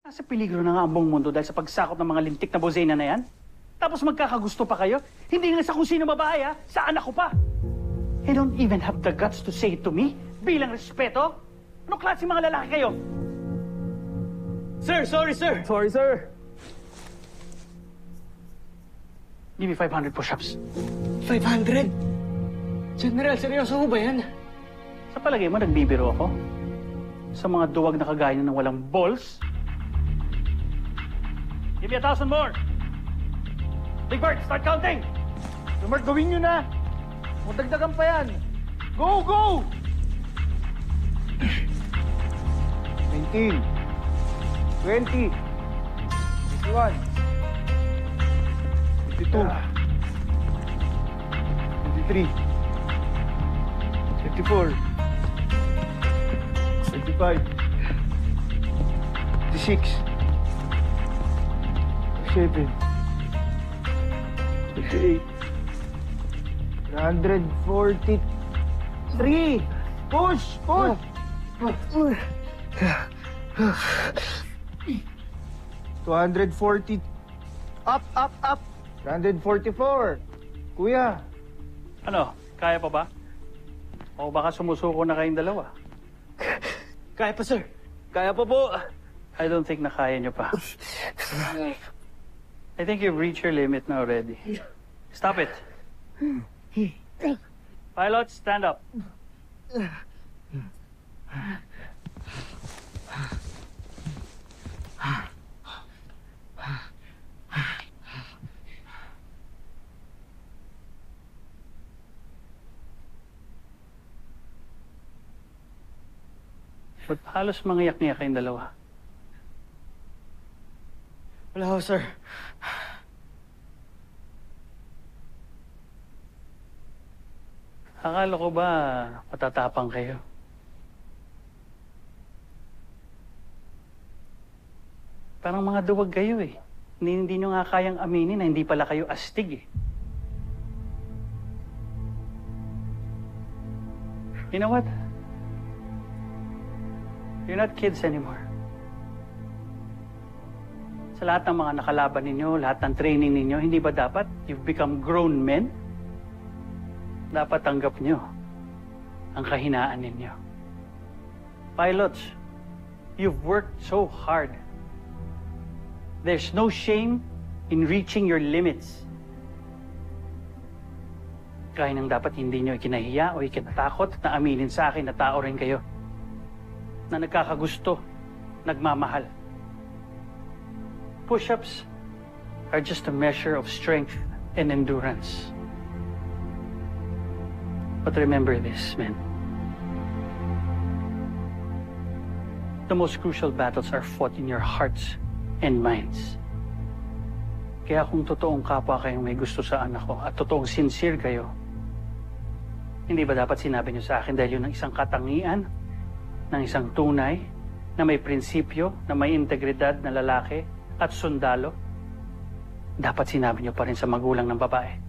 Nasa peligro na nga ang buong mundo dahil sa pagsakop ng mga lintik na bozena na yan. Tapos magkakagusto pa kayo? Hindi nga sa kung sino babae, ha? Sa anak ko pa. You don't even have the guts to say it to me bilang respeto? Anong klase mga lalaki kayo? Sir, sorry, sir. Sorry, sir. Give me 500 push-ups. 500? General, seryoso ho ba yan? Sa palagay mo, nagbibiro ako? Sa mga duwag na kagaya ng walang balls? Give me 1,000 more! Big Bert, start counting! Dumart, gawin nyo na. Magdagdagan pa yan. Go, go! 19, 20, 21, 22, 23, 24, 25, 26, 27, 28, 143. Push! Push! 240. Up, up, up! 144. Kuya. Ano, kaya pa ba? O baka sumusuko na kayong dalawa? Kaya pa, sir. Kaya pa po. I don't think na kaya nyo pa. I think you've reached your limit na already. Stop it. Pilots, stand up. Ba't halos mangiyak-ngiyak kayong dalawa? Wala ho, sir. Akala ko ba matatapang kayo? Parang mga duwag kayo eh. Hindi nyo nga kayang aminin na hindi pala kayo astig eh. You know what? You're not kids anymore. Sa lahat ng mga nakalaban ninyo, lahat ng training ninyo, hindi ba dapat you've become grown men? Dapat tanggap nyo ang kahinaan ninyo. Pilots, you've worked so hard. There's no shame in reaching your limits. Kaya nang dapat hindi nyo ikinahiya o ikinatakot na aminin sa akin na tao rin kayo. Na nagkakagusto, nagmamahal. Push-ups are just a measure of strength and endurance. But remember this, men. The most crucial battles are fought in your hearts and minds. Kaya kung totoong kapwa kayong may gusto sa anak ko at totoong sincere kayo, hindi ba dapat sinabi niyo sa akin dahil yun ang isang katangian ng isang tunay na may prinsipyo, na may integridad na lalaki at sundalo? Dapat sinabi niyo pa rin sa magulang ng babae.